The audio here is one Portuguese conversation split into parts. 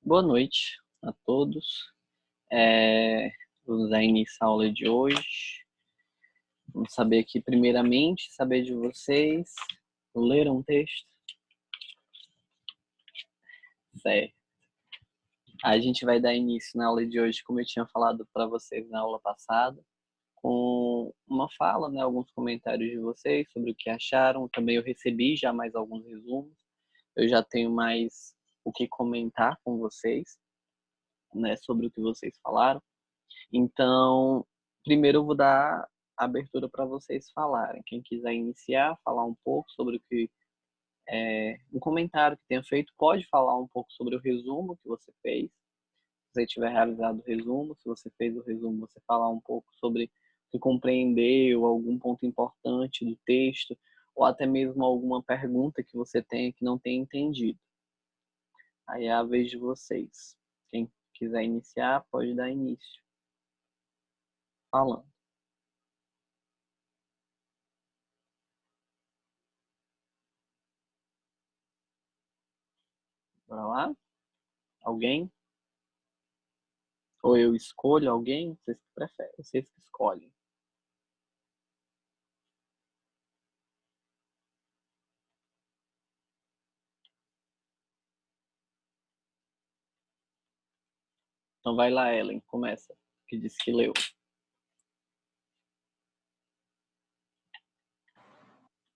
Boa noite a todos. Vamos dar início à aula de hoje. Vamos saber aqui, primeiramente, saber de vocês. Leram um texto? Certo. A gente vai dar início na aula de hoje, como eu tinha falado para vocês na aula passada, com uma fala, né, alguns comentários de vocês sobre o que acharam. Também eu recebi já mais alguns resumos. Eu já tenho mais o que comentar com vocês, né, sobre o que vocês falaram. Então, primeiro eu vou dar a abertura para vocês falarem. Quem quiser iniciar, falar um pouco sobre o que um comentário que tenha feito, pode falar um pouco sobre o resumo que você fez. Se você tiver realizado o resumo, se você fez o resumo, você falar um pouco sobre o que compreendeu, algum ponto importante do texto, ou até mesmo alguma pergunta que você tenha que não tenha entendido. Aí é a vez de vocês. Quem quiser iniciar, pode dar início. Falando. Bora lá? Alguém? Ou eu escolho alguém? Vocês que preferem, vocês que escolhem. Então vai lá, Ellen, começa, que disse que leu.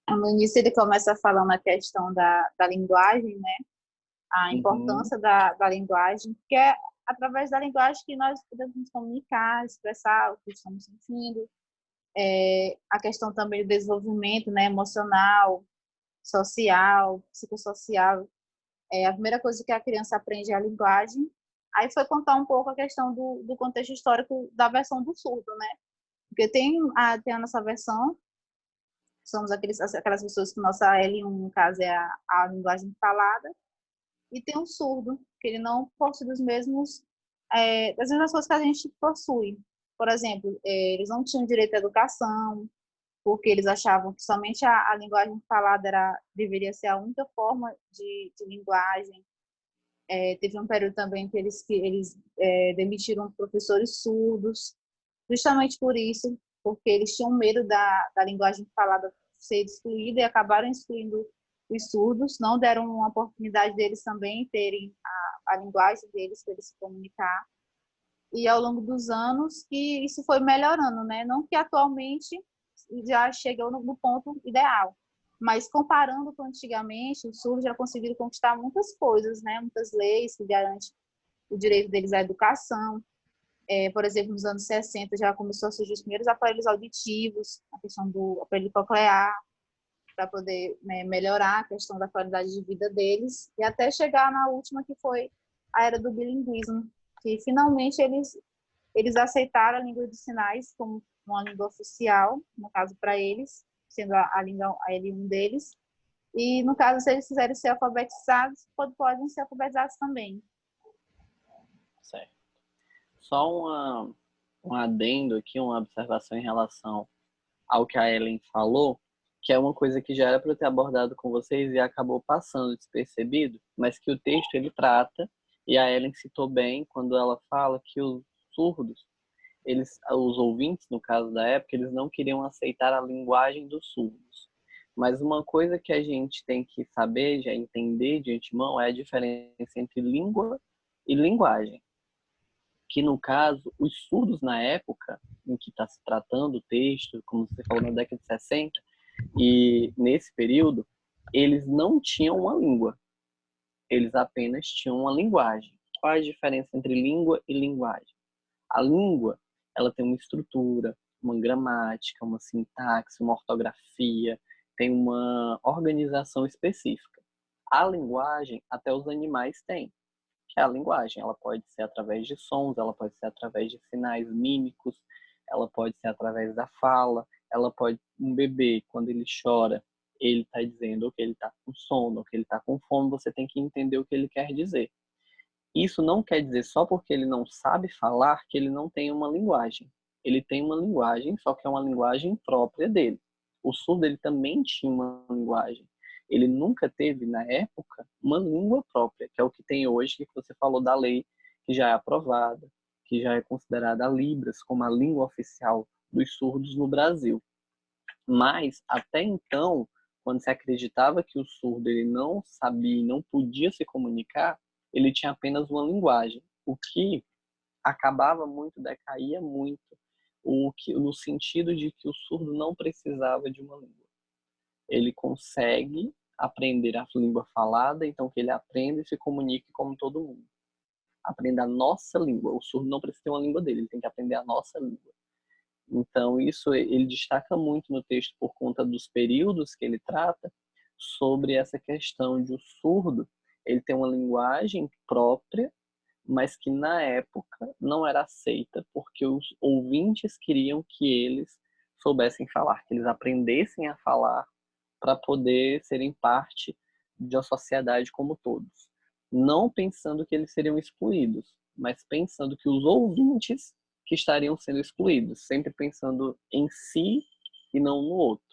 No início ele começa falando a questão da linguagem, né? A Uhum. importância da linguagem, que é através da linguagem que nós podemos nos comunicar, expressar o que estamos sentindo. A questão também do desenvolvimento, né? Emocional, social, psicossocial. A primeira coisa que a criança aprende é a linguagem. Aí foi contar um pouco a questão do contexto histórico da versão do surdo, né? Porque tem a nossa versão, somos aquelas pessoas que nossa L1, no caso, é a linguagem falada, e tem um surdo, que ele não possui das mesmas coisas que a gente possui. Por exemplo, eles não tinham direito à educação, porque eles achavam que somente a linguagem falada deveria ser a única forma de linguagem. Teve um período também que eles demitiram professores surdos, justamente por isso, porque eles tinham medo da linguagem falada ser excluída e acabaram excluindo os surdos, não deram uma oportunidade deles também terem a linguagem deles para eles se comunicar. E ao longo dos anos que isso foi melhorando, né? Não que atualmente já chegou no ponto ideal, mas comparando com antigamente, os surdos já conseguiram conquistar muitas coisas, né? Muitas leis que garantem o direito deles à educação. Por exemplo, nos anos 60 já começou a surgir os primeiros aparelhos auditivos, a questão do aparelho coclear, para poder, né, melhorar a questão da qualidade de vida deles, e até chegar na última, que foi a era do bilinguismo, que finalmente eles aceitaram a língua de sinais como uma língua oficial, no caso para eles, sendo a língua a L1 deles, e no caso, se eles quiserem ser alfabetizados, podem ser alfabetizados também. Certo. Só um adendo aqui, uma observação em relação ao que a Ellen falou, que é uma coisa que já era para eu ter abordado com vocês e acabou passando despercebido, mas que o texto ele trata, e a Ellen citou bem quando ela fala que os surdos, os ouvintes, no caso da época, eles não queriam aceitar a linguagem dos surdos. Mas uma coisa que a gente tem que saber, já entender de antemão, é a diferença entre língua e linguagem. Que, no caso, os surdos na época em que está se tratando o texto, como você falou, na década de 60, e nesse período, eles não tinham uma língua, eles apenas tinham uma linguagem. Qual é a diferença entre língua e linguagem? A língua, ela tem uma estrutura, uma gramática, uma sintaxe, uma ortografia, tem uma organização específica. A linguagem, até os animais têm, que é a linguagem. Ela pode ser através de sons, ela pode ser através de sinais mímicos, ela pode ser através da fala, ela pode... Um bebê, quando ele chora, ele está dizendo que ele está com sono, que ele está com fome, você tem que entender o que ele quer dizer. Isso não quer dizer só porque ele não sabe falar que ele não tem uma linguagem. Ele tem uma linguagem, só que é uma linguagem própria dele. O surdo ele também tinha uma linguagem. Ele nunca teve, na época, uma língua própria, que é o que tem hoje, que você falou da lei, que já é aprovada, que já é considerada a Libras como a língua oficial dos surdos no Brasil. Mas, até então, quando se acreditava que o surdo ele não sabia e não podia se comunicar, ele tinha apenas uma linguagem, o que acabava muito, decaía muito, no sentido de que o surdo não precisava de uma língua. Ele consegue aprender a língua falada, então que ele aprenda e se comunique como todo mundo. Aprenda a nossa língua. O surdo não precisa ter uma língua dele, ele tem que aprender a nossa língua. Então, isso ele destaca muito no texto por conta dos períodos que ele trata sobre essa questão de o surdo ele tem uma linguagem própria, mas que na época não era aceita porque os ouvintes queriam que eles soubessem falar, que eles aprendessem a falar para poder serem parte de uma sociedade como todos. Não pensando que eles seriam excluídos, mas pensando que os ouvintes que estariam sendo excluídos, sempre pensando em si e não no outro.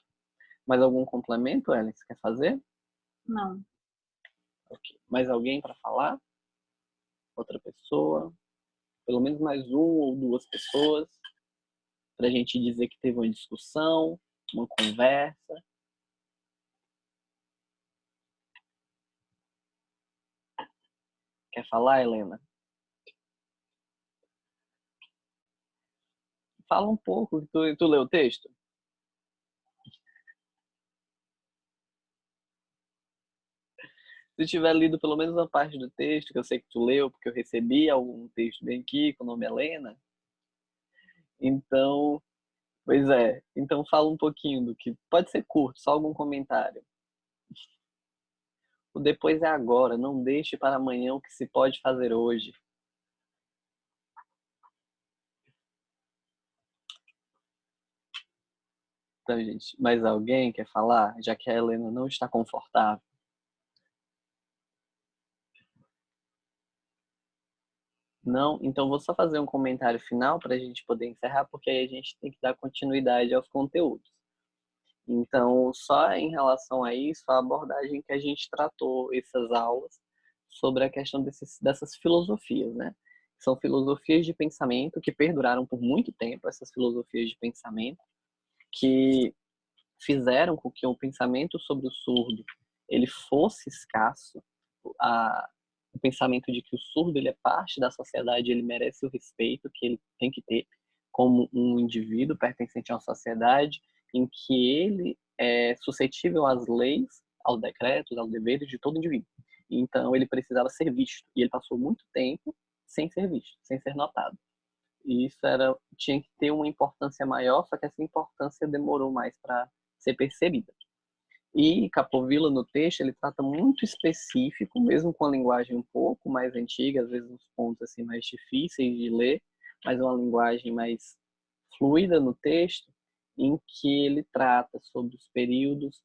Mais algum complemento, Ellen, você quer fazer? Não. Okay. Mais alguém para falar? Outra pessoa? Pelo menos mais uma ou duas pessoas para a gente dizer que teve uma discussão, uma conversa. Quer falar, Helena? Fala um pouco. Tu leu o texto? Se tiver lido pelo menos uma parte do texto, que eu sei que tu leu, porque eu recebi algum texto bem aqui com o nome Helena. Então, pois é. Então fala um pouquinho do que... Pode ser curto, só algum comentário. O depois é agora, não deixe para amanhã o que se pode fazer hoje. Então, gente, mais alguém quer falar? Já que a Helena não está confortável. Não? Então vou só fazer um comentário final para a gente poder encerrar, porque aí a gente tem que dar continuidade aos conteúdos. Então, só em relação a isso, a abordagem que a gente tratou essas aulas sobre a questão dessas filosofias, né? São filosofias de pensamento que perduraram por muito tempo, essas filosofias de pensamento, que fizeram com que o pensamento sobre o surdo ele fosse escasso, o pensamento de que o surdo ele é parte da sociedade, ele merece o respeito que ele tem que ter como um indivíduo pertencente a uma sociedade em que ele é suscetível às leis, aos decretos, aos deveres de todo indivíduo. Então ele precisava ser visto e ele passou muito tempo sem ser visto, sem ser notado. E isso tinha que ter uma importância maior, só que essa importância demorou mais para ser percebida. E Capovilla, no texto, ele trata muito específico, mesmo com a linguagem um pouco mais antiga, às vezes uns pontos assim, mais difíceis de ler, mas uma linguagem mais fluida no texto, em que ele trata sobre os períodos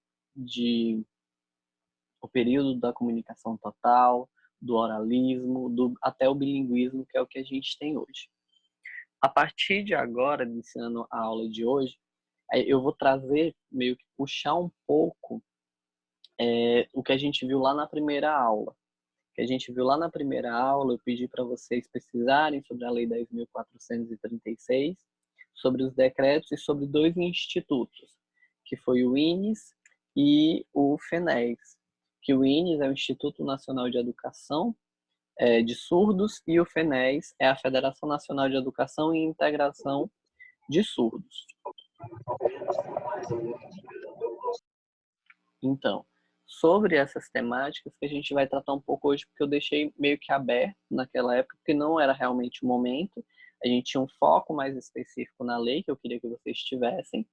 o período da comunicação total, do oralismo, até o bilinguismo, que é o que a gente tem hoje. A partir de agora, iniciando a aula de hoje, eu vou trazer, meio que puxar um pouco o que a gente viu lá na primeira aula. O que a gente viu lá na primeira aula, eu pedi para vocês pesquisarem sobre a Lei 10.436, sobre os decretos e sobre dois institutos, que foi o INES e o FENES. Que o INES é o Instituto Nacional de Educação de Surdos e o FENES é a Federação Nacional de Educação e Integração de Surdos. Então, sobre essas temáticas que a gente vai tratar um pouco hoje, porque eu deixei meio que aberto naquela época, porque não era realmente o momento. A gente tinha um foco mais específico na lei, que eu queria que vocês tivessem,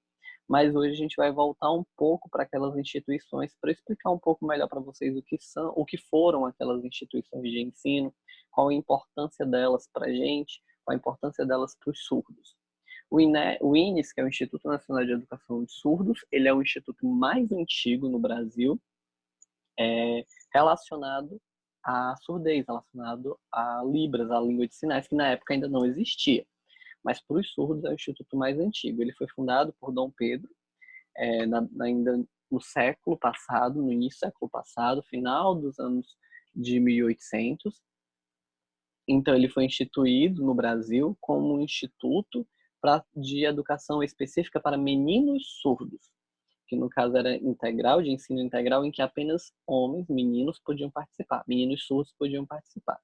mas hoje a gente vai voltar um pouco para aquelas instituições para explicar um pouco melhor para vocês o que foram aquelas instituições de ensino, qual a importância delas para a gente, qual a importância delas para os surdos. O INES, que é o Instituto Nacional de Educação de Surdos, ele é o instituto mais antigo no Brasil, relacionado à surdez, relacionado a Libras, a língua de sinais, que na época ainda não existia. Mas para os surdos é o instituto mais antigo. Ele foi fundado por Dom Pedro, ainda no século passado, no início do século passado, final dos anos de 1800. Então, ele foi instituído no Brasil como um instituto de educação específica para meninos surdos, que no caso era integral, de ensino integral, em que apenas homens, meninos, podiam participar, meninos surdos podiam participar.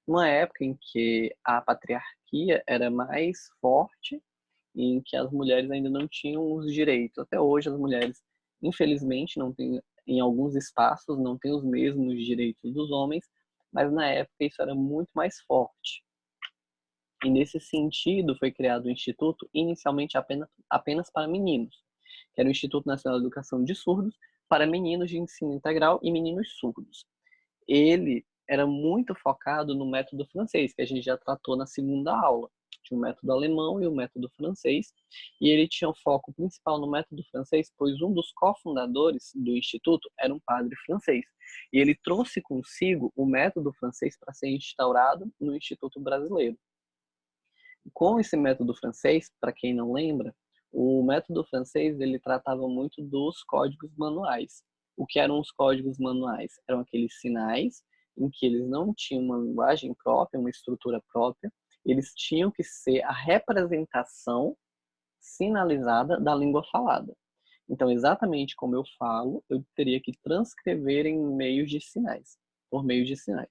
Numa época em que a patriarquia era mais forte, em que as mulheres ainda não tinham os direitos. Até hoje as mulheres, infelizmente, não têm, em alguns espaços, não têm os mesmos direitos dos homens, mas na época isso era muito mais forte. E nesse sentido foi criado o Instituto, inicialmente apenas para meninos, que era o Instituto Nacional de Educação de Surdos, para meninos de ensino integral e meninos surdos. Ele era muito focado no método francês, que a gente já tratou na segunda aula. Tinha o método alemão e o método francês, e ele tinha o foco principal no método francês, pois um dos cofundadores do instituto era um padre francês, e ele trouxe consigo o método francês para ser instaurado no Instituto Brasileiro. Com esse método francês, para quem não lembra, o método francês ele tratava muito dos códigos manuais. O que eram os códigos manuais? Eram aqueles sinais em que eles não tinham uma linguagem própria, uma estrutura própria, eles tinham que ser a representação sinalizada da língua falada. Então, exatamente como eu falo, eu teria que transcrever em meios de sinais, por meio de sinais.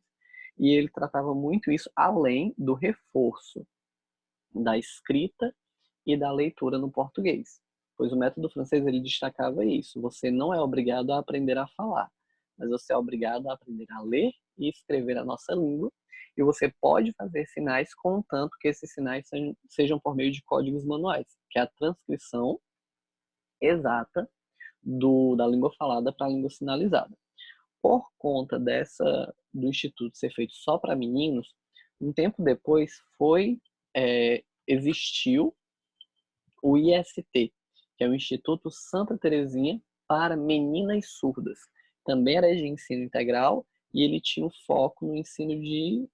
E ele tratava muito isso além do reforço da escrita e da leitura no português, pois o método francês ele destacava isso. Você não é obrigado a aprender a falar, mas você é obrigado a aprender a ler e escrever a nossa língua, e você pode fazer sinais, contanto que esses sinais sejam por meio de códigos manuais, que é a transcrição exata da língua falada para a língua sinalizada. Por conta do Instituto ser feito só para meninos, um tempo depois existiu o IST, que é o Instituto Santa Terezinha para Meninas Surdas. Também era de ensino integral e ele tinha um foco no ensino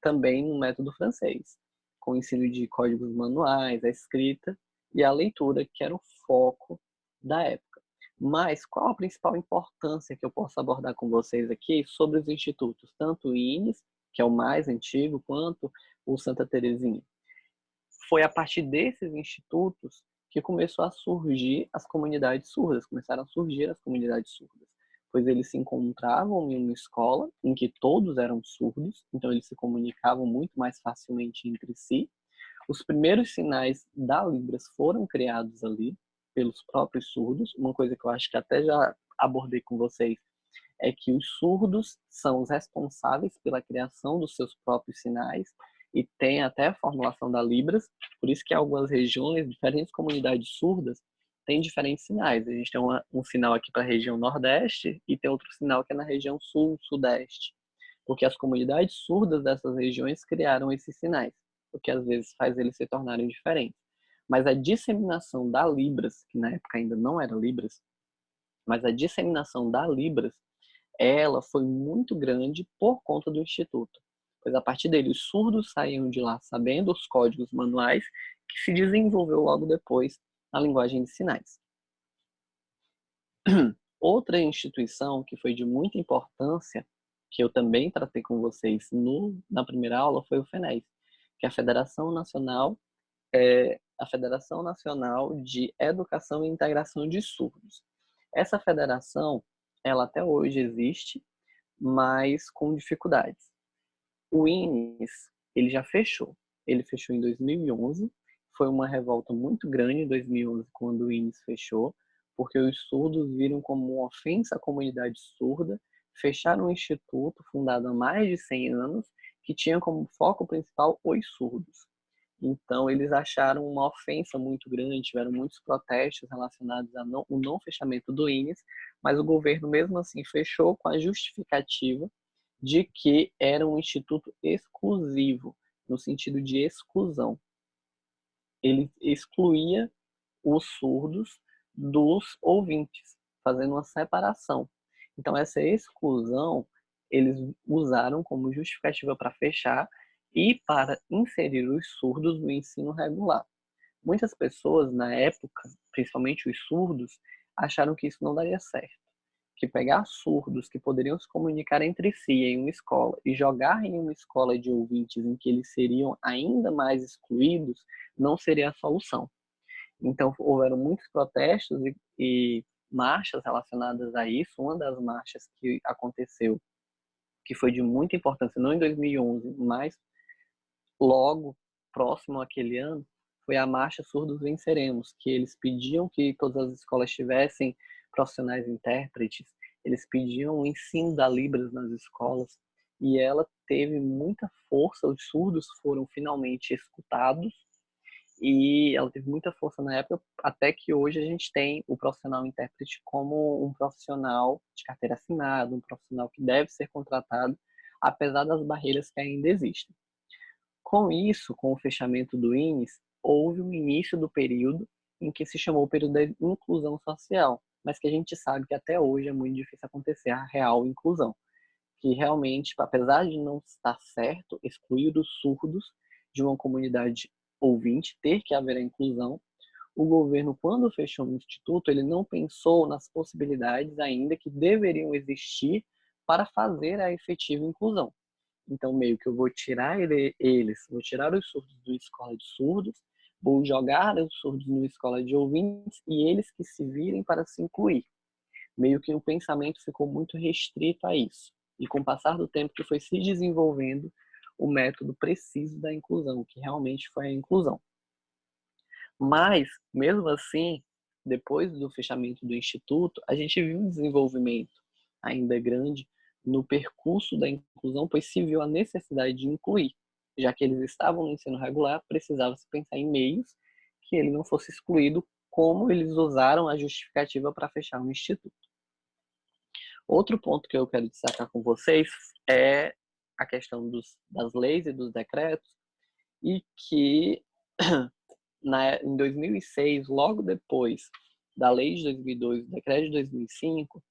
também no método francês, com o ensino de códigos manuais, a escrita e a leitura, que era o foco da época. Mas qual a principal importância que eu posso abordar com vocês aqui sobre os institutos, tanto o INES, que é o mais antigo, quanto o Santa Terezinha? Foi a partir desses institutos que começou a surgir as comunidades surdas, começaram a surgir as comunidades surdas, pois eles se encontravam em uma escola em que todos eram surdos, então eles se comunicavam muito mais facilmente entre si. Os primeiros sinais da Libras foram criados ali pelos próprios surdos, uma coisa que eu acho que até já abordei com vocês, é que os surdos são os responsáveis pela criação dos seus próprios sinais e tem até a formulação da Libras, por isso que em algumas regiões, diferentes comunidades surdas têm diferentes sinais. A gente tem um sinal aqui para a região Nordeste e tem outro sinal que é na região Sul, Sudeste, porque as comunidades surdas dessas regiões criaram esses sinais, o que às vezes faz eles se tornarem diferentes. Mas a disseminação da Libras, que na época ainda não era Libras, mas a disseminação da Libras, ela foi muito grande por conta do Instituto, pois a partir dele os surdos saíam de lá sabendo os códigos manuais que se desenvolveu logo depois na linguagem de sinais. Outra instituição que foi de muita importância, que eu também tratei com vocês na primeira aula, foi o FENES, que é a Federação Nacional de Educação e Integração de Surdos. Essa federação, ela até hoje existe, mas com dificuldades. O INES, ele já fechou. Ele fechou em 2011. Foi uma revolta muito grande em 2011 quando o INES fechou, porque os surdos viram como uma ofensa à comunidade surda, fecharam um instituto fundado há mais de 100 anos, que tinha como foco principal os surdos. Então, eles acharam uma ofensa muito grande, tiveram muitos protestos relacionados ao não fechamento do INES, mas o governo, mesmo assim, fechou com a justificativa de que era um instituto exclusivo, no sentido de exclusão. Ele excluía os surdos dos ouvintes, fazendo uma separação. Então, essa exclusão eles usaram como justificativa para fechar e para inserir os surdos no ensino regular. Muitas pessoas, na época, principalmente os surdos, acharam que isso não daria certo, que pegar surdos que poderiam se comunicar entre si em uma escola e jogar em uma escola de ouvintes em que eles seriam ainda mais excluídos não seria a solução. Então, houveram muitos protestos e marchas relacionadas a isso. Uma das marchas que aconteceu, que foi de muita importância, não em 2011, mas logo próximo àquele ano, foi a Marcha Surdos Venceremos, que eles pediam que todas as escolas tivessem profissionais intérpretes, eles pediam o ensino da Libras nas escolas, e ela teve muita força, os surdos foram finalmente escutados, e ela teve muita força na época, até que hoje a gente tem o profissional intérprete como um profissional de carteira assinada, um profissional que deve ser contratado, apesar das barreiras que ainda existem. Com isso, com o fechamento do INES, houve o início do período em que se chamou o período da inclusão social, mas que a gente sabe que até hoje é muito difícil acontecer a real inclusão, que realmente, apesar de não estar certo excluir os surdos de uma comunidade ouvinte, ter que haver a inclusão, o governo, quando fechou o instituto, ele não pensou nas possibilidades ainda que deveriam existir para fazer a efetiva inclusão. Então, meio que eu vou tirar vou tirar os surdos da escola de surdos, vou jogar os surdos numa escola de ouvintes e eles que se virem para se incluir. Meio que o pensamento ficou muito restrito a isso. E com o passar do tempo que foi se desenvolvendo o método preciso da inclusão, que realmente foi a inclusão. Mas, mesmo assim, depois do fechamento do Instituto, a gente viu um desenvolvimento ainda grande no percurso da inclusão, pois se viu a necessidade de incluir. Já que eles estavam no ensino regular, precisava se pensar em meios que ele não fosse excluído, como eles usaram a justificativa para fechar o Instituto. Outro ponto que eu quero destacar com vocês é a questão das leis e dos decretos, e que em 2006, logo depois da lei de 2002, do decreto de 2005,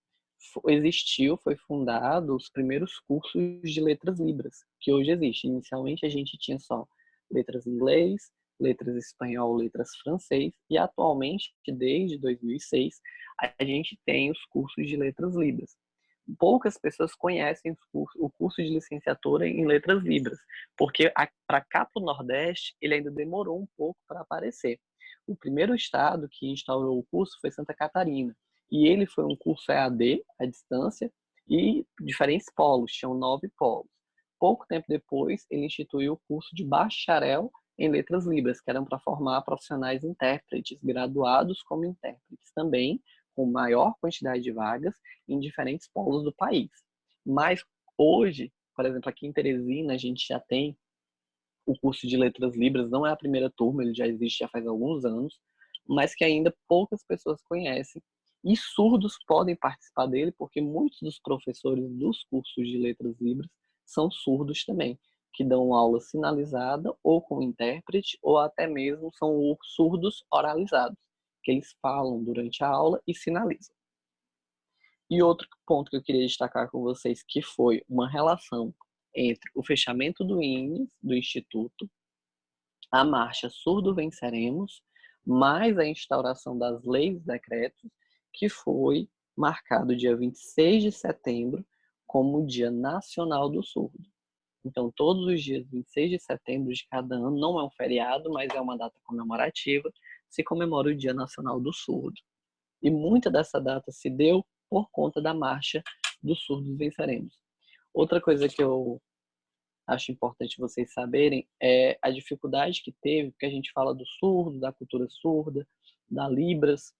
foi fundado os primeiros cursos de letras libras, que hoje existe. Inicialmente a gente tinha só letras em inglês, letras espanhol, letras francês, e atualmente, desde 2006, a gente tem os cursos de letras libras. Poucas pessoas conhecem o curso de licenciatura em letras libras, porque para cá para o Nordeste ele ainda demorou um pouco para aparecer. O primeiro estado que instaurou o curso foi Santa Catarina, e ele foi um curso EAD, à distância, e diferentes polos, tinham 9 polos. Pouco tempo depois, ele instituiu o curso de bacharel em letras libras, que eram para formar profissionais intérpretes, graduados como intérpretes também, com maior quantidade de vagas em diferentes polos do país. Mas hoje, por exemplo, aqui em Teresina, a gente já tem o curso de Letras Libras, não é a primeira turma, ele já existe já faz alguns anos, mas que ainda poucas pessoas conhecem. E surdos podem participar dele, porque muitos dos professores dos cursos de Letras Libras são surdos também, que dão aula sinalizada ou com intérprete, ou até mesmo são surdos oralizados, que eles falam durante a aula e sinalizam. E outro ponto que eu queria destacar com vocês, que foi uma relação entre o fechamento do INES, do Instituto, a marcha Surdo Venceremos, mais a instauração das leis e decretos, que foi marcado dia 26 de setembro como o Dia Nacional do Surdo. Então, todos os dias 26 de setembro de cada ano, não é um feriado, mas é uma data comemorativa, se comemora o Dia Nacional do Surdo. E muita dessa data se deu por conta da marcha dos Surdos Venceremos. Outra coisa que eu acho importante vocês saberem é a dificuldade que teve, porque a gente fala do surdo, da cultura surda, da Libras,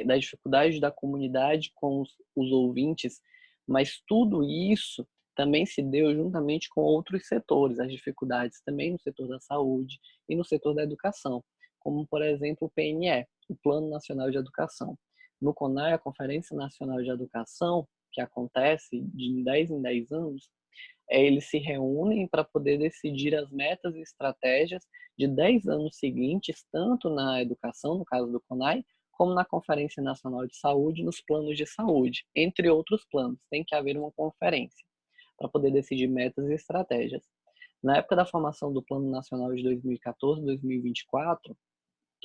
da dificuldade da comunidade com os ouvintes, mas tudo isso também se deu juntamente com outros setores, as dificuldades também no setor da saúde e no setor da educação, como, por exemplo, o PNE, o Plano Nacional de Educação. No CONAI, a Conferência Nacional de Educação, que acontece de 10 em 10 anos, eles se reúnem para poder decidir as metas e estratégias de 10 anos seguintes, tanto na educação, no caso do CONAI, como na Conferência Nacional de Saúde, nos planos de saúde, entre outros planos. Tem que haver uma conferência para poder decidir metas e estratégias. Na época da formação do Plano Nacional de 2014-2024,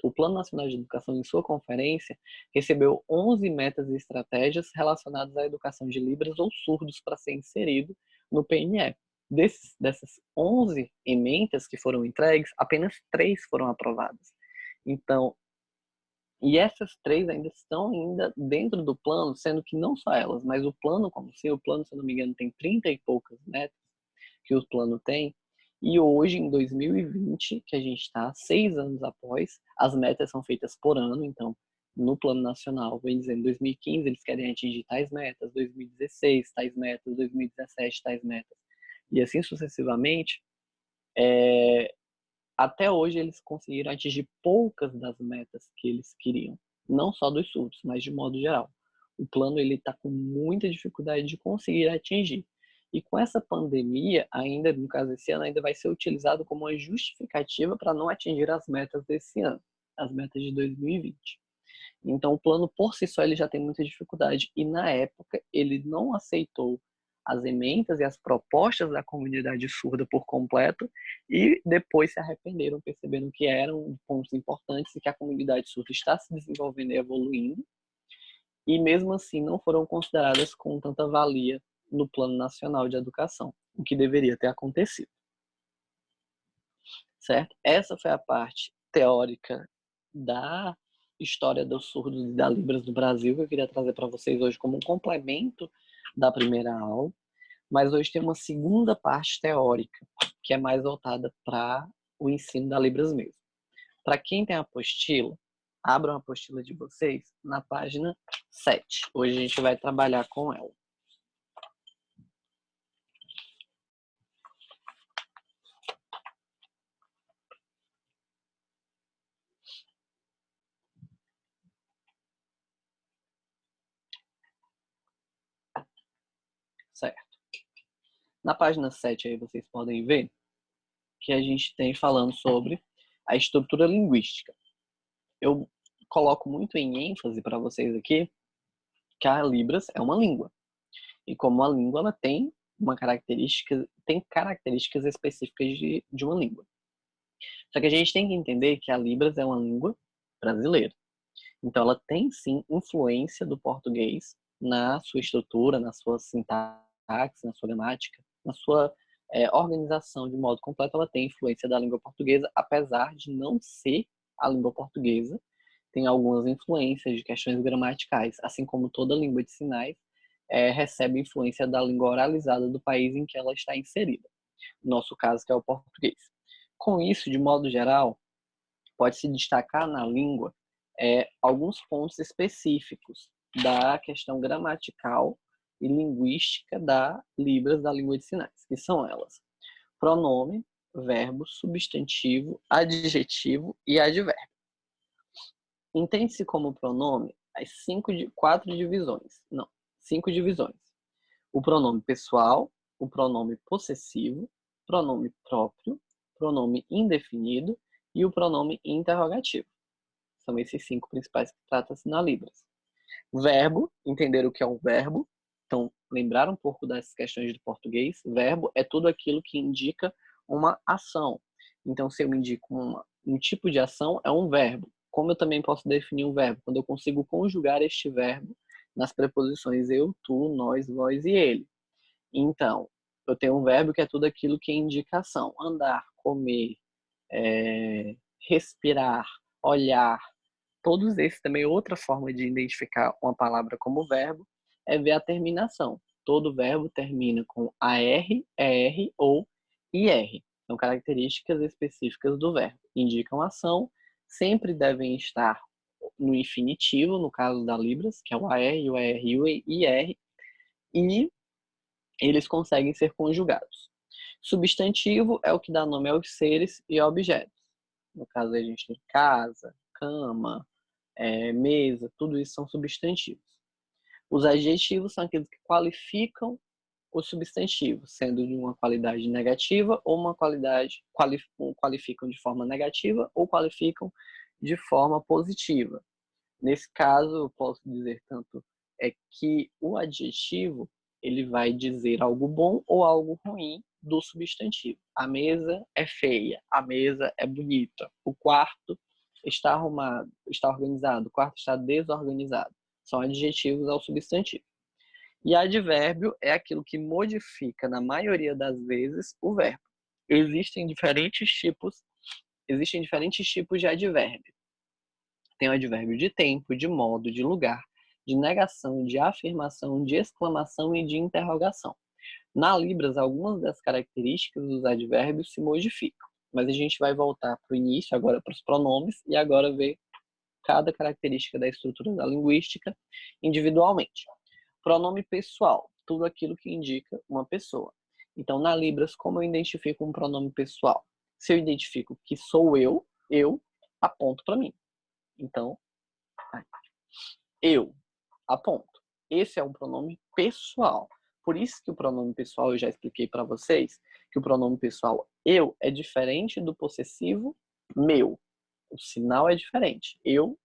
O Plano Nacional de Educação, em sua conferência, recebeu 11 metas e estratégias relacionadas à educação de Libras ou surdos para ser inserido no PNE. Dessas 11 emendas que foram entregues, apenas 3 foram aprovadas. Então, e essas 3 ainda estão dentro do plano, sendo que não só elas, mas o plano como se, o plano, se eu não me engano, tem 30 e poucas metas que o plano tem. E hoje, em 2020, que a gente está 6 anos após, as metas são feitas por ano. Então, no plano nacional, vem dizendo 2015 eles querem atingir tais metas, 2016 tais metas, 2017 tais metas. E assim sucessivamente, até hoje eles conseguiram atingir poucas das metas que eles queriam. Não só dos surdos, mas de modo geral. O plano ele está com muita dificuldade de conseguir atingir. E com essa pandemia, ainda, no caso esse ano, ainda vai ser utilizado como uma justificativa para não atingir as metas desse ano, as metas de 2020. Então, o plano por si só ele já tem muita dificuldade. E na época, ele não aceitou as emendas e as propostas da comunidade surda por completo e depois se arrependeram, percebendo que eram pontos importantes e que a comunidade surda está se desenvolvendo e evoluindo. E mesmo assim não foram consideradas com tanta valia no Plano Nacional de Educação, o que deveria ter acontecido. Certo? Essa foi a parte teórica da história dos surdos e da Libras no Brasil, que eu queria trazer para vocês hoje como um complemento da primeira aula. Mas hoje tem uma segunda parte teórica, que é mais voltada para o ensino da Libras mesmo. Para quem tem a apostila, abram a apostila de vocês na página 7. Hoje a gente vai trabalhar com ela. Certo. Na página 7 aí vocês podem ver que a gente tem falando sobre a estrutura linguística. Eu coloco muito em ênfase para vocês aqui que a Libras é uma língua. E como a língua, ela tem características específicas de uma língua. Só que a gente tem que entender que a Libras é uma língua brasileira. Então ela tem sim influência do português na sua estrutura, na sua sintaxe, na sua gramática, na sua organização de modo completo. Ela tem influência da língua portuguesa, apesar de não ser a língua portuguesa. Tem algumas influências de questões gramaticais, assim como toda língua de sinais recebe influência da língua oralizada do país em que ela está inserida. No nosso caso, que é o português. Com isso, de modo geral, pode-se destacar na língua alguns pontos específicos da questão gramatical e linguística da Libras, da língua de sinais, que são elas: pronome, verbo, substantivo, adjetivo e advérbio. Entende-se como pronome as 5 divisões. O pronome pessoal, o pronome possessivo, pronome próprio, pronome indefinido e o pronome interrogativo. São esses 5 principais que trata-se na Libras. Verbo, entender o que é um verbo. Então, lembrar um pouco das questões do português. Verbo é tudo aquilo que indica uma ação. Então, se eu indico um tipo de ação, é um verbo. Como eu também posso definir um verbo? Quando eu consigo conjugar este verbo nas preposições eu, tu, nós, vós e ele. Então, eu tenho um verbo que é tudo aquilo que indica ação. Andar, comer, respirar, olhar. Todos esses também, outra forma de identificar uma palavra como verbo é ver a terminação. Todo verbo termina com AR, ER ou IR. São características específicas do verbo. Indicam ação, sempre devem estar no infinitivo, no caso da Libras, que é o AR, o ER e o IR, e eles conseguem ser conjugados. Substantivo é o que dá nome aos seres e objetos. No caso, a gente tem casa, cama, mesa, tudo isso são substantivos. Os adjetivos são aqueles que qualificam o substantivo, sendo de uma qualidade negativa ou uma qualidade, qualificam de forma negativa ou qualificam de forma positiva. Nesse caso, eu posso dizer tanto que o adjetivo ele vai dizer algo bom ou algo ruim do substantivo. A mesa é feia, a mesa é bonita, o quarto está arrumado, está organizado, o quarto está desorganizado. São adjetivos ao substantivo. E advérbio é aquilo que modifica, na maioria das vezes, o verbo. Existem diferentes tipos de advérbio. Tem o advérbio de tempo, de modo, de lugar, de negação, de afirmação, de exclamação e de interrogação. Na Libras, algumas das características dos advérbios se modificam, mas a gente vai voltar para o início, agora para os pronomes, e agora ver cada característica da estrutura da linguística individualmente. Pronome pessoal, tudo aquilo que indica uma pessoa. Então, na Libras, como eu identifico um pronome pessoal? Se eu identifico que sou eu aponto para mim. Então, eu aponto. Esse é um pronome pessoal. Por isso que o pronome pessoal, eu já expliquei para vocês, que o pronome pessoal eu é diferente do possessivo meu. O sinal é diferente. Eu,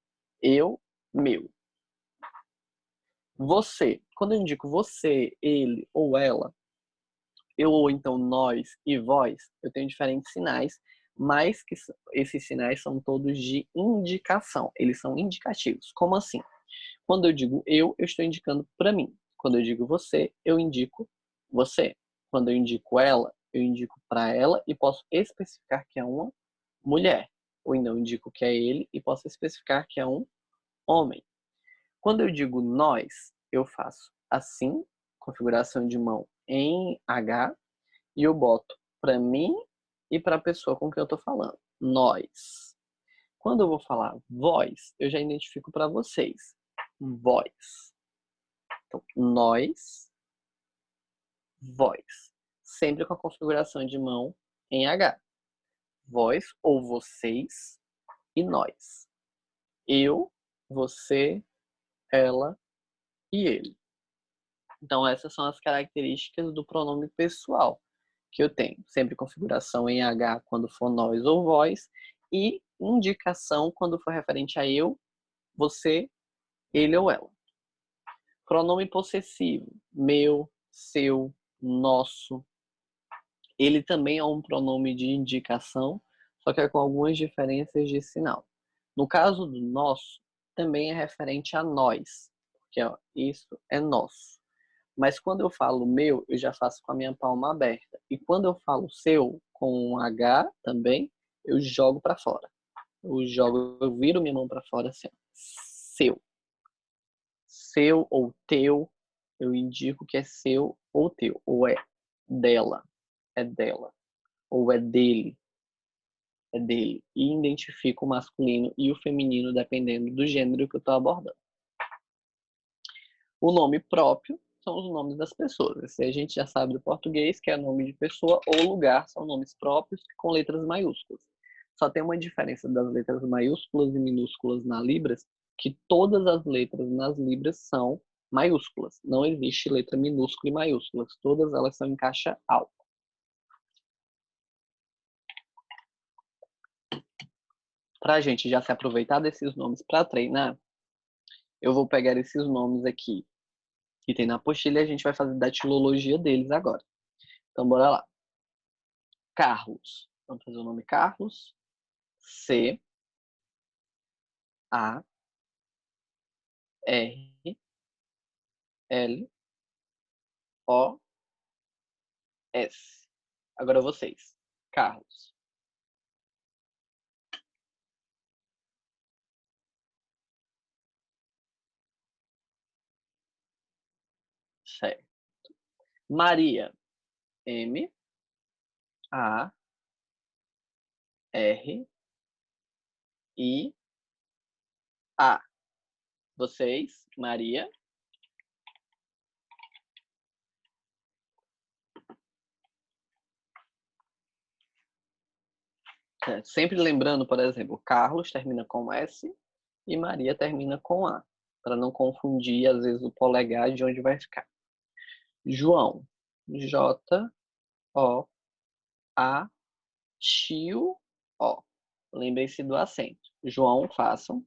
meu. Você. Quando eu indico você, ele ou ela, eu ou então nós e vós, eu tenho diferentes sinais, mas que esses sinais são todos de indicação. Eles são indicativos. Como assim? Quando eu digo eu estou indicando para mim. Quando eu digo você, eu indico você. Quando eu indico ela, eu indico para ela e posso especificar que é uma mulher. Ou então indico que é ele e posso especificar que é um homem. Quando eu digo nós, eu faço assim, configuração de mão em H, e eu boto para mim e para a pessoa com quem eu estou falando. Nós. Quando eu vou falar vós, eu já identifico para vocês. Vós. Então, nós, vós. Sempre com a configuração de mão em H. Vós ou vocês e nós. Eu, você, ela e ele. Então, essas são as características do pronome pessoal que eu tenho. Sempre configuração em H quando for nós ou vós e indicação quando for referente a eu, você, ele ou ela. Pronome possessivo, meu, seu, nosso. Ele também é um pronome de indicação, só que é com algumas diferenças de sinal. No caso do nosso, também é referente a nós, porque ó, isso é nosso. Mas quando eu falo meu, eu já faço com a minha palma aberta. E quando eu falo seu, com um H também, eu jogo para fora. Eu viro minha mão para fora assim, seu. Seu ou teu, eu indico que é seu ou teu, ou é dela, ou é dele, é dele. E identifico o masculino e o feminino dependendo do gênero que eu estou abordando. O nome próprio são os nomes das pessoas. Esse a gente já sabe do português, que é nome de pessoa, ou lugar são nomes próprios com letras maiúsculas. Só tem uma diferença das letras maiúsculas e minúsculas na Libras, que todas as letras nas Libras são maiúsculas. Não existe letra minúscula e maiúsculas. Todas elas são em caixa alta. Para a gente já se aproveitar desses nomes para treinar, eu vou pegar esses nomes aqui que tem na apostila e a gente vai fazer datilologia deles agora. Então, bora lá. Carlos. Vamos fazer o nome Carlos. C A R L O S. Agora vocês. Carlos. Certo. Maria. M A R I A. Vocês, Maria. Certo. Sempre lembrando, por exemplo, Carlos termina com S e Maria termina com A, para não confundir, às vezes, o polegar de onde vai ficar. João. J O A tio O. Lembrem-se do acento. João, façam.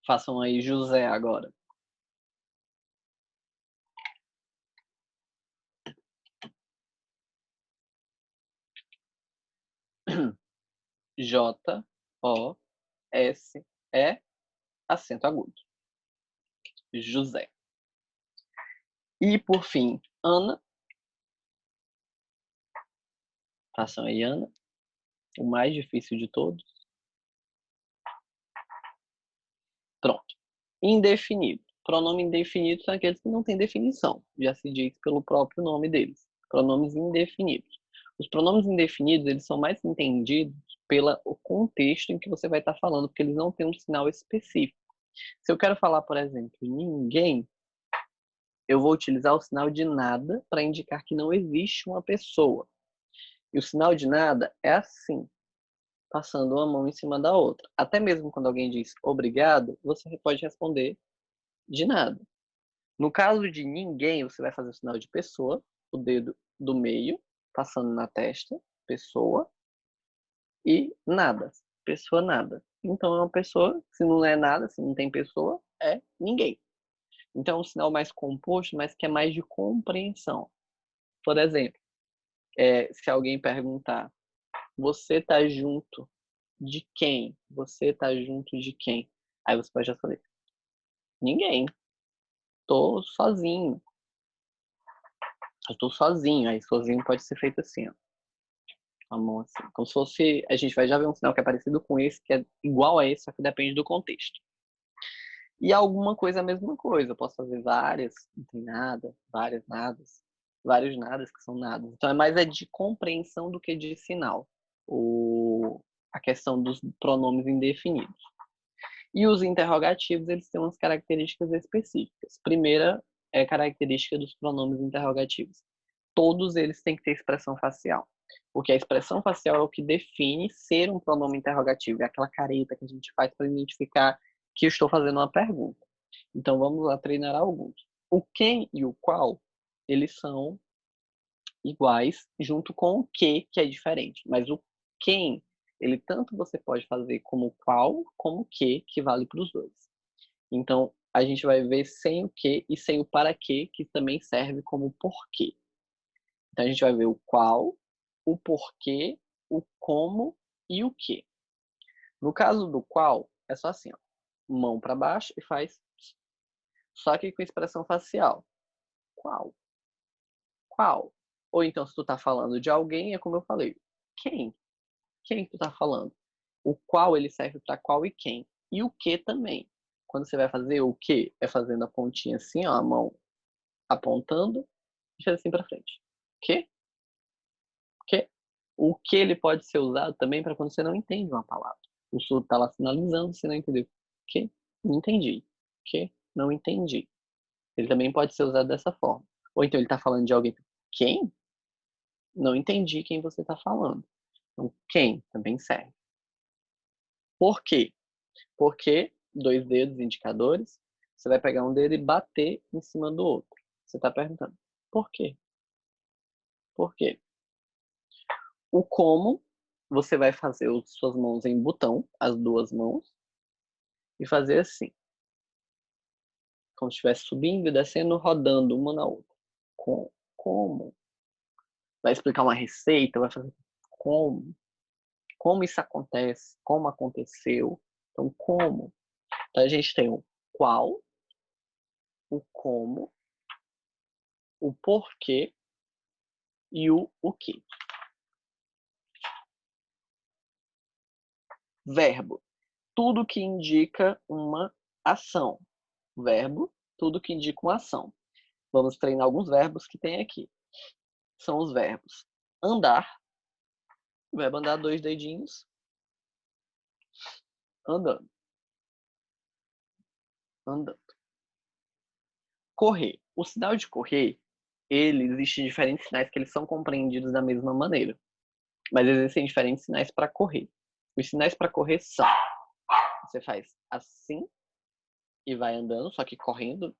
Façam aí José agora. J-O-S-E, acento agudo. José. E, por fim, Ana. Façam aí, Ana. O mais difícil de todos. Pronto. Indefinido. Pronome indefinido são aqueles que não têm definição. Já se diz pelo próprio nome deles. Pronomes indefinidos. Os pronomes indefinidos, eles são mais entendidos pelo contexto em que você vai estar falando, porque eles não têm um sinal específico. Se eu quero falar, por exemplo, ninguém, eu vou utilizar o sinal de nada para indicar que não existe uma pessoa. E o sinal de nada é assim, passando uma mão em cima da outra. Até mesmo quando alguém diz obrigado, você pode responder de nada. No caso de ninguém, você vai fazer o sinal de pessoa, o dedo do meio, passando na testa, pessoa, e nada, pessoa nada. Então é uma pessoa, se não é nada, se não tem pessoa, é ninguém. Então é um sinal mais composto, mas que é mais de compreensão. Por exemplo, se alguém perguntar, você tá junto de quem? Você tá junto de quem? Aí você pode responder, ninguém. Tô sozinho. Eu tô sozinho. Aí sozinho pode ser feito assim, ó. A mão assim. Como se fosse. A gente vai já ver um sinal que é parecido com esse, que é igual a esse, só que depende do contexto. E alguma coisa é a mesma coisa. Eu posso fazer várias, não tem nada, várias nadas, vários nadas que são nadas. Então é mais de compreensão do que de sinal. A questão dos pronomes indefinidos. E os interrogativos, eles têm umas características específicas. Primeira é a característica dos pronomes interrogativos. Todos eles têm que ter expressão facial. Porque a expressão facial é o que define ser um pronome interrogativo. É aquela careta que a gente faz para identificar que eu estou fazendo uma pergunta. Então vamos lá treinar alguns. O quem e o qual, eles são iguais, junto com o que é diferente. Mas o quem, ele tanto você pode fazer como qual, como que vale para os dois. Então, a gente vai ver sem o que e sem o para que também serve como porquê. Então, a gente vai ver o qual, o porquê, o como e o que. No caso do qual, é só assim, ó, mão para baixo e faz só que com expressão facial. Qual? Qual? Ou então, se tu tá falando de alguém, é como eu falei. Quem? Quem tu tá falando? O qual ele serve para qual e quem. E o que também. Quando você vai fazer o que, é fazendo a pontinha assim, ó, a mão apontando e faz assim para frente. Que? Que? O que ele pode ser usado também para quando você não entende uma palavra. O surdo tá lá sinalizando, você não entendeu. Que? Não entendi. Que? Não entendi. Ele também pode ser usado dessa forma. Ou então ele tá falando de alguém. Quem? Não entendi quem você tá falando. Então, quem também serve. Por quê? Porque dois dedos indicadores, você vai pegar um dedo e bater em cima do outro. Você está perguntando, por quê? Por quê? O como, você vai fazer as suas mãos em botão, as duas mãos, e fazer assim. Como se estivesse subindo e descendo, rodando uma na outra. Como? Vai explicar uma receita, vai fazer como? Como isso acontece? Como aconteceu? Então, como? Então, a gente tem o qual, o como, o porquê e o que. Verbo, tudo que indica uma ação. Verbo, tudo que indica uma ação. Vamos treinar alguns verbos que tem aqui. São os verbos andar, o verbo andar, dois dedinhos, andando, andando. Correr. O sinal de correr, existem diferentes sinais que eles são compreendidos da mesma maneira. Mas existem diferentes sinais para correr. Os sinais para correr são: você faz assim e vai andando, só que correndo,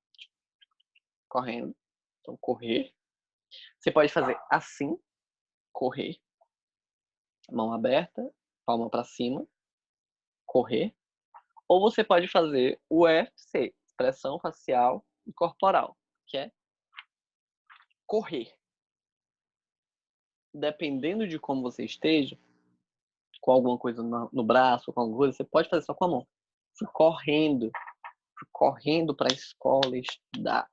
correndo. Então, correr. Você pode fazer assim, correr, mão aberta, palma para cima, correr. Ou você pode fazer o UFC, expressão facial e corporal, que é correr. Dependendo de como você esteja, com alguma coisa no braço, com alguma coisa, você pode fazer só com a mão. Fui correndo para a escola estudar.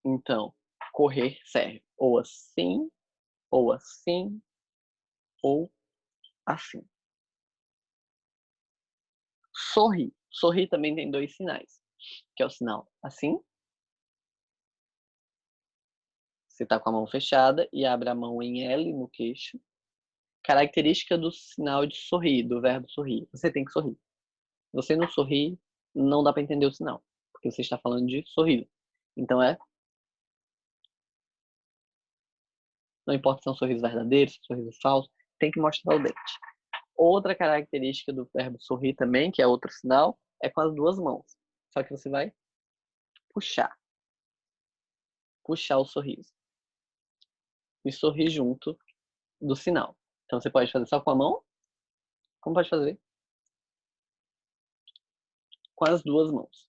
Então, correr serve ou assim, ou assim, ou assim. Sorrir. Sorrir também tem 2 sinais, que é o sinal assim. Você está com a mão fechada e abre a mão em L no queixo. Característica do sinal de sorrir, do verbo sorrir. Você tem que sorrir. Se você não sorrir, não dá para entender o sinal, porque você está falando de sorriso. Então não importa se é um sorriso verdadeiro, se é um sorriso falso, tem que mostrar o dente. Outra característica do verbo sorrir também, que é outro sinal, é com as 2 mãos. Só que você vai puxar. Puxar o sorriso. E sorrir junto do sinal. Então você pode fazer só com a mão, como pode fazer com as 2 mãos.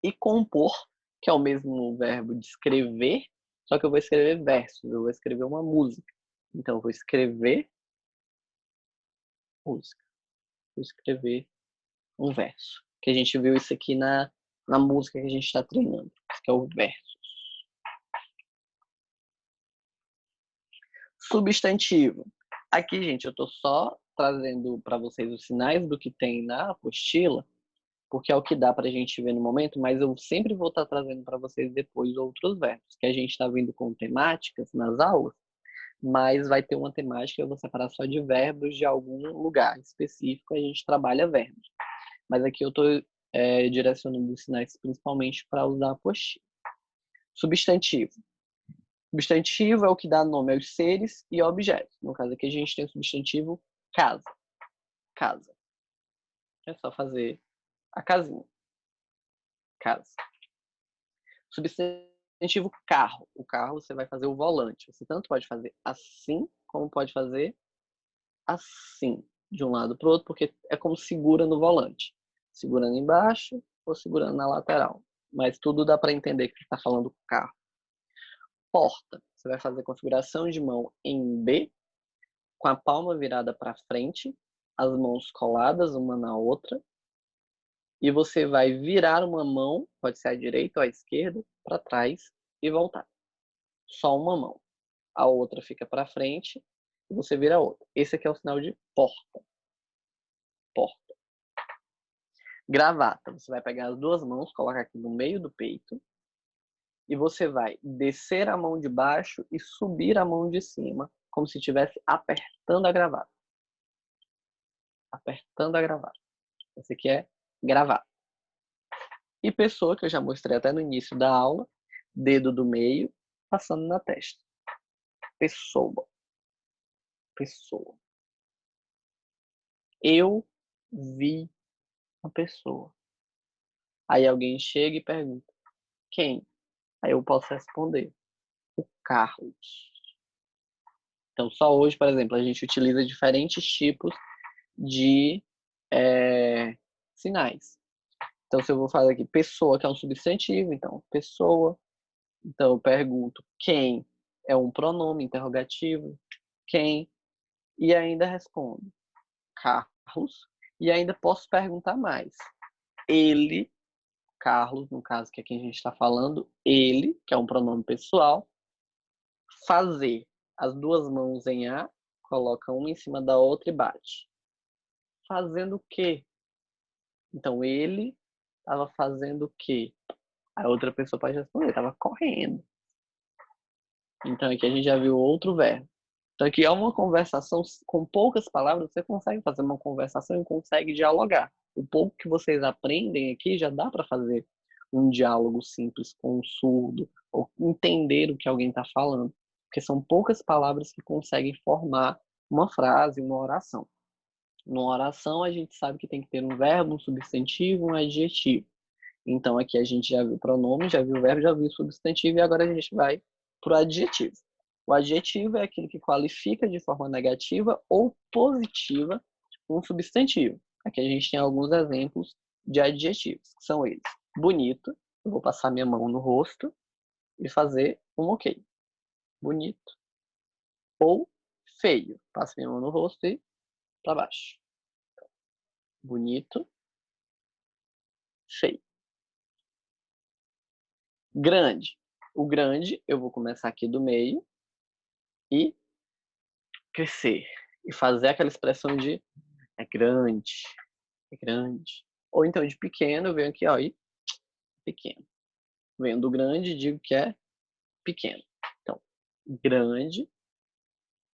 E compor, que é o mesmo verbo de escrever, só que eu vou escrever versos, eu vou escrever uma música. Então eu vou escrever música. Vou escrever um verso. Que a gente viu isso aqui na música que a gente está treinando, que é o verso. Substantivo. Aqui, gente, eu estou só trazendo para vocês os sinais do que tem na apostila, porque é o que dá para a gente ver no momento, mas eu sempre vou estar trazendo para vocês depois outros verbos, que a gente está vindo com temáticas nas aulas, mas vai ter uma temática, eu vou separar só de verbos de algum lugar específico, a gente trabalha verbos. Mas aqui eu estou direcionando os sinais principalmente para usar a apostila. Substantivo. Substantivo é o que dá nome aos seres e objetos. No caso aqui a gente tem o substantivo casa. Casa. É só fazer a casinha. Casa. Substantivo carro. O carro você vai fazer o volante. Você tanto pode fazer assim, como pode fazer assim, de um lado para o outro, porque é como segura no volante. Segurando embaixo ou segurando na lateral. Mas tudo dá para entender que você está falando carro. Porta. Você vai fazer configuração de mão em B, com a palma virada para frente, as mãos coladas uma na outra, e você vai virar uma mão, pode ser à direita ou à esquerda, para trás e voltar. Só uma mão. A outra fica para frente e você vira a outra. Esse aqui é o sinal de porta. Porta. Gravata. Você vai pegar as 2 mãos, colocar aqui no meio do peito, e você vai descer a mão de baixo e subir a mão de cima, como se estivesse apertando a gravata. Apertando a gravata. Esse aqui é gravata. E pessoa, que eu já mostrei até no início da aula, dedo do meio, passando na testa. Pessoa. Pessoa. Eu vi uma pessoa. Aí alguém chega e pergunta, quem? Aí eu posso responder, o Carlos. Então, só hoje, por exemplo, a gente utiliza diferentes tipos de sinais. Então, se eu vou falar aqui pessoa, que é um substantivo, então, pessoa. Então, eu pergunto quem é um pronome interrogativo, quem, e ainda respondo Carlos, e ainda posso perguntar mais. Ele, Carlos, no caso que aqui a gente está falando, ele, que é um pronome pessoal, fazer as 2 mãos em A, coloca uma em cima da outra e bate. Fazendo o quê? Então, ele estava fazendo o quê? A outra pessoa pode responder, estava correndo. Então, aqui a gente já viu outro verbo. Então, aqui é uma conversação com poucas palavras, você consegue fazer uma conversação e consegue dialogar. O pouco que vocês aprendem aqui já dá para fazer um diálogo simples com um surdo, ou entender o que alguém está falando. Porque são poucas palavras que conseguem formar uma frase, uma oração. Numa oração, a gente sabe que tem que ter um verbo, um substantivo, um adjetivo. Então, aqui a gente já viu o pronome, já viu o verbo, já viu o substantivo, e agora a gente vai para o adjetivo. O adjetivo é aquilo que qualifica de forma negativa ou positiva um substantivo. Aqui a gente tem alguns exemplos de adjetivos, que são eles. Bonito, eu vou passar minha mão no rosto e fazer um ok. Bonito. Ou Feio. Passo minha mão no rosto e para baixo. Bonito. Feio. Grande. O grande, eu vou começar aqui do meio e crescer. E fazer aquela expressão de é grande, é grande. Ou então de pequeno, eu venho aqui, ó, e pequeno. Venho do grande e digo que é pequeno. Então, grande,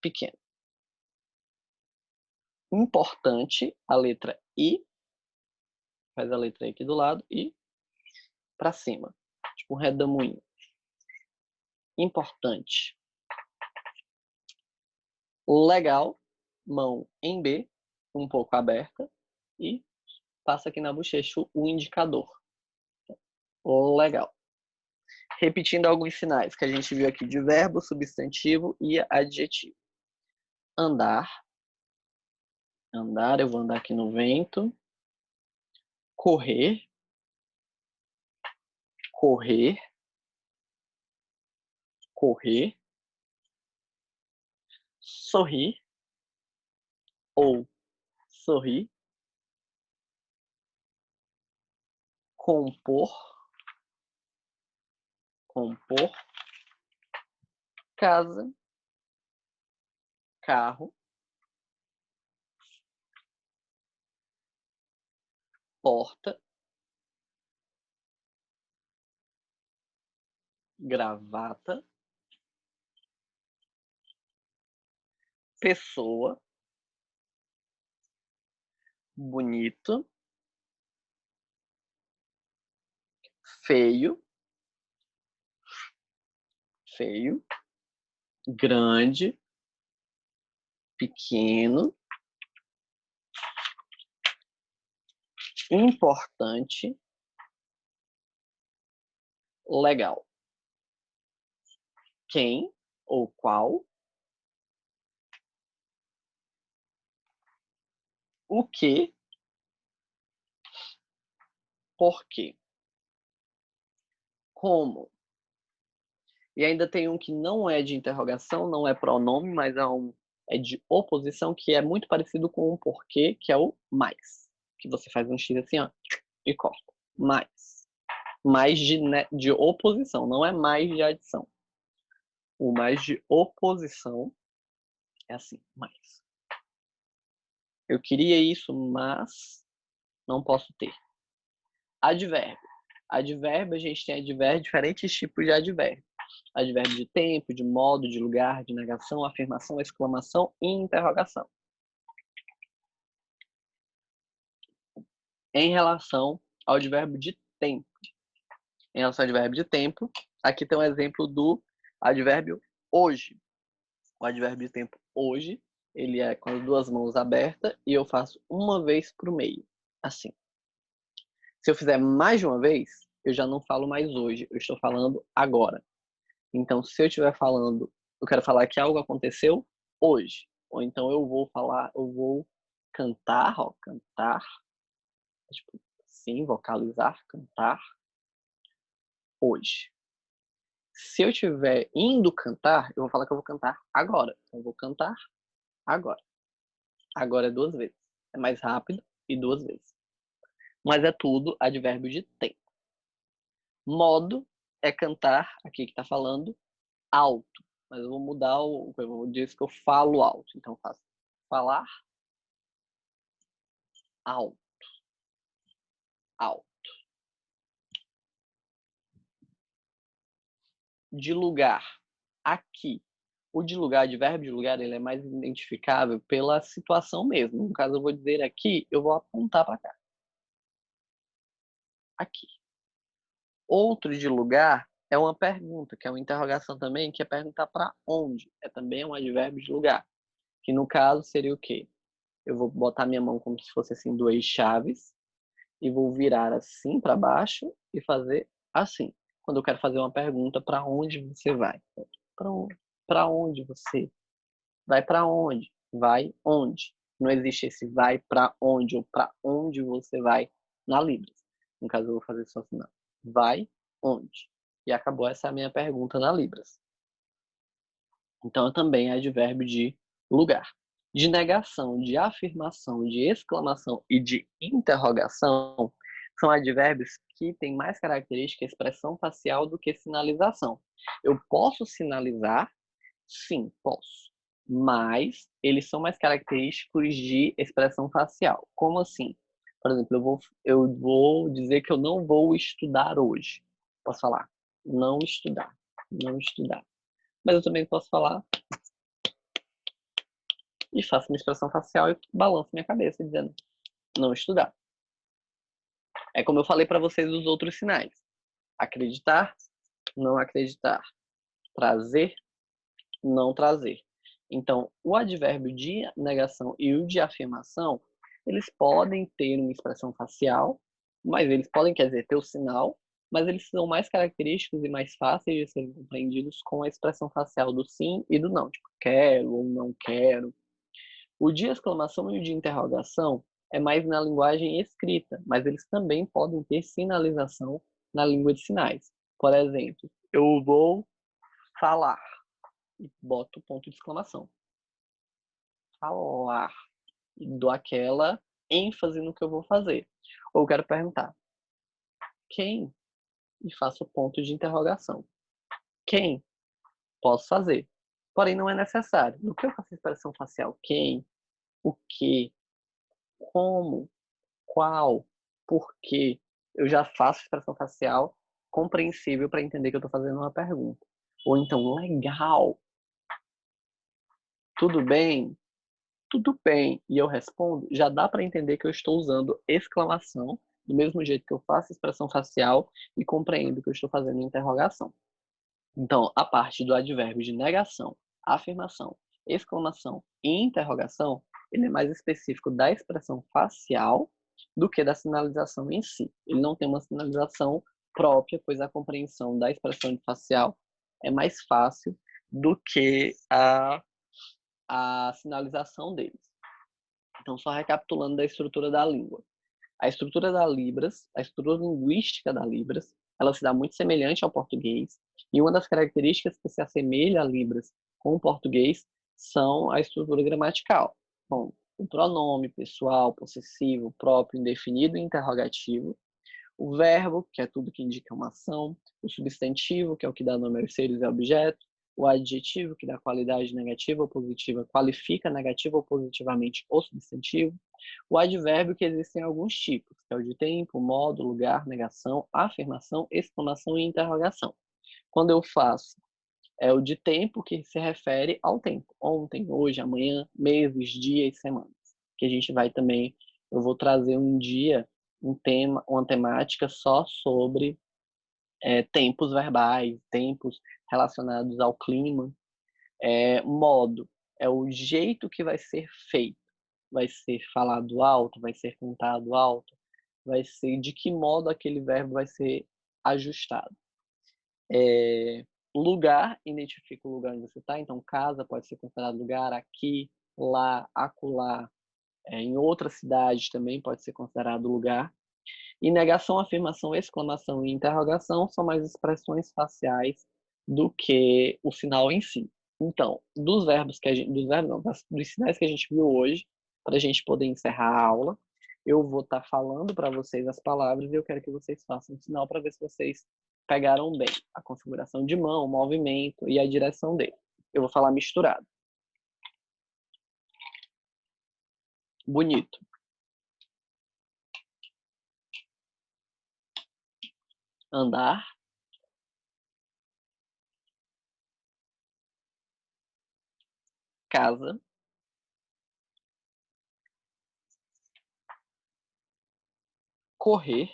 pequeno. Importante, a letra I. Faz a letra I aqui do lado e para cima. Tipo um redemoinho. Importante. Legal, mão em B, um pouco aberta, e passa aqui na bochecha o indicador. Legal. Repetindo alguns sinais que a gente viu aqui de verbo, substantivo e adjetivo. Andar. Andar, eu vou andar aqui no vento. Correr. Correr. Correr. Sorrir. Ou sorrir. Compor. Compor. Casa. Carro. Porta. Gravata. Pessoa. Bonito. Feio. Feio. Grande. Pequeno. Importante. Legal. Quem ou qual. O que. Por quê. Como. E ainda tem um que não é de interrogação, não é pronome, mas é de oposição, que é muito parecido com o porquê, que é o mais. Que você faz um X assim, ó, e corta. Mais. Mais de oposição, não é mais de adição. O mais de oposição é assim, mais. Eu queria isso, mas não posso ter. Advérbio. Advérbio, a gente tem diferentes tipos de advérbio. Advérbio de tempo, de modo, de lugar, de negação, afirmação, exclamação e interrogação. Em relação ao advérbio de tempo. Em relação ao advérbio de tempo, aqui tem um exemplo do advérbio hoje. O advérbio de tempo hoje, ele é com as duas mãos abertas e eu faço uma vez pro meio, assim. Se eu fizer mais de uma vez, eu já não falo mais hoje, eu estou falando agora. Então, se eu estiver falando, eu quero falar que algo aconteceu hoje. Ou então eu vou cantar, ó, cantar, tipo, sim, vocalizar, cantar hoje. Se eu estiver indo cantar, eu vou falar que eu vou cantar agora. Então, eu vou cantar agora. Agora é duas vezes. É mais rápido e duas vezes. Mas é tudo advérbio de tempo. Modo é cantar, aqui que está falando, alto. Mas eu vou mudar eu vou dizer que eu falo alto. Então eu faço falar alto. Alto. De lugar. Aqui. O de lugar, advérbio de lugar, ele é mais identificável pela situação mesmo. No caso, eu vou dizer aqui, eu vou apontar para cá. Aqui. Outro de lugar é uma pergunta, que é uma interrogação também, que é perguntar para onde. É também um advérbio de lugar. Que no caso seria o quê? Eu vou botar minha mão como se fosse assim duas chaves e vou virar assim para baixo e fazer assim. Quando eu quero fazer uma pergunta, para onde você vai? Para onde você vai? Para onde? Vai onde? Não existe esse vai para onde ou para onde você vai na Libras. No caso, eu vou fazer só assim, não. Vai onde? E acabou essa minha pergunta na Libras. Então, também é advérbio de lugar. De negação, de afirmação, de exclamação e de interrogação são advérbios que têm mais característica expressão facial do que sinalização. Eu posso sinalizar? Sim, posso. Mas eles são mais característicos de expressão facial. Como assim? Por exemplo, eu vou dizer que eu não vou estudar hoje. Posso falar, não estudar, não estudar. Mas eu também posso falar e faço uma expressão facial e balanço minha cabeça dizendo não estudar. É como eu falei para vocês dos outros sinais. Acreditar, não acreditar. Trazer, não trazer. Então, o advérbio de negação e o de afirmação, eles podem ter uma expressão facial, mas eles podem, quer dizer, ter o sinal, mas eles são mais característicos e mais fáceis de serem compreendidos com a expressão facial do sim e do não. Tipo, quero ou não quero. O de exclamação e o de interrogação é mais na linguagem escrita, mas eles também podem ter sinalização na língua de sinais. Por exemplo, eu vou falar e boto ponto de exclamação. Falar. E dou aquela ênfase no que eu vou fazer. Ou eu quero perguntar, quem? E faço ponto de interrogação. Quem? Posso fazer. Porém, não é necessário. No que eu faço expressão facial? Quem? O que? Como? Qual? Por quê? Eu já faço expressão facial compreensível para entender que eu estou fazendo uma pergunta. Ou então, legal. Tudo bem? Tudo bem. E eu respondo, já dá para entender que eu estou usando exclamação, do mesmo jeito que eu faço expressão facial e compreendo que eu estou fazendo interrogação. Então, a parte do advérbio de negação, afirmação, exclamação e interrogação, ele é mais específico da expressão facial do que da sinalização em si. Ele não tem uma sinalização própria, pois a compreensão da expressão facial é mais fácil do que a sinalização deles. Então, só recapitulando da estrutura da língua. A estrutura da Libras, a estrutura linguística da Libras, ela se dá muito semelhante ao português, e uma das características que se assemelha a Libras com o português são a estrutura gramatical. Bom, o pronome pessoal, possessivo, próprio, indefinido e interrogativo, o verbo, que é tudo que indica uma ação, o substantivo, que é o que dá nome aos seres e objetos, o adjetivo, que dá qualidade negativa ou positiva, qualifica negativa ou positivamente o substantivo, o advérbio, que existem alguns tipos, que é o de tempo, modo, lugar, negação, afirmação, exclamação e interrogação. Quando eu faço é o de tempo, que se refere ao tempo, ontem, hoje, amanhã, meses, dias, semanas. Que a gente vai também, eu vou trazer um dia, um tema, uma temática só sobre tempos verbais, tempos relacionados ao clima. Modo, é o jeito que vai ser feito. Vai ser falado alto, vai ser cantado alto, vai ser de que modo aquele verbo vai ser ajustado. Lugar, identifica o lugar onde você está, então casa pode ser considerado lugar, aqui, lá, acolá, em outras cidades também pode ser considerado lugar. E negação, afirmação, exclamação e interrogação são mais expressões faciais do que o sinal em si. Então, dos verbos que a gente, dos verbos não, dos sinais que a gente viu hoje, para a gente poder encerrar a aula, eu vou estar falando para vocês as palavras e eu quero que vocês façam um sinal para ver se vocês pegaram bem a configuração de mão, o movimento e a direção dele. Eu vou falar misturado. Bonito. Andar. Casa. Correr.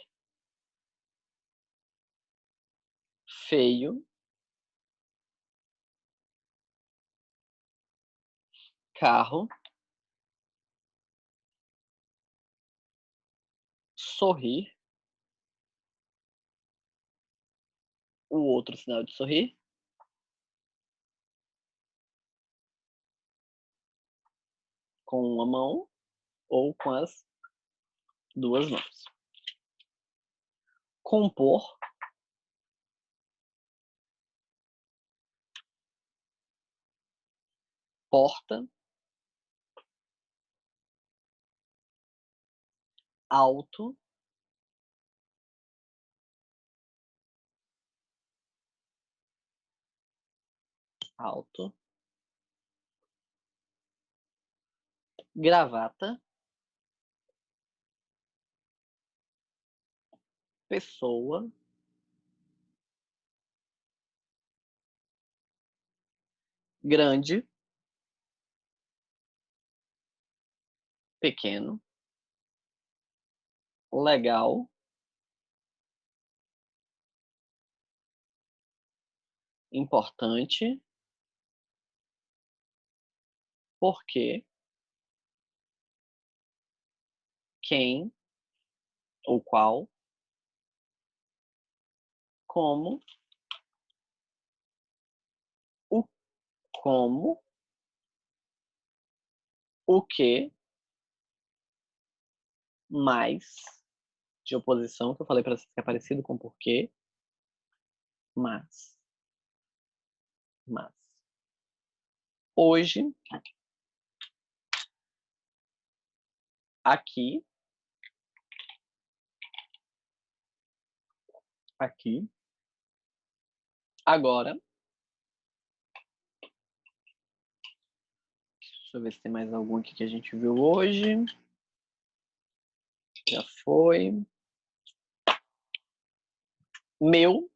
Feio. Carro. Sorrir. O outro sinal de sorrir. Com uma mão ou com as duas mãos. Compor. Porta. alto, alto, gravata, pessoa, grande, pequeno, legal, importante, porquê, quem ou qual, como, o como, o que, mais, de oposição, que eu falei para vocês que é parecido com porquê, mas, mas. Hoje, aqui, aqui, agora. Deixa eu ver se tem mais algum aqui que a gente viu hoje. Já foi. Meu,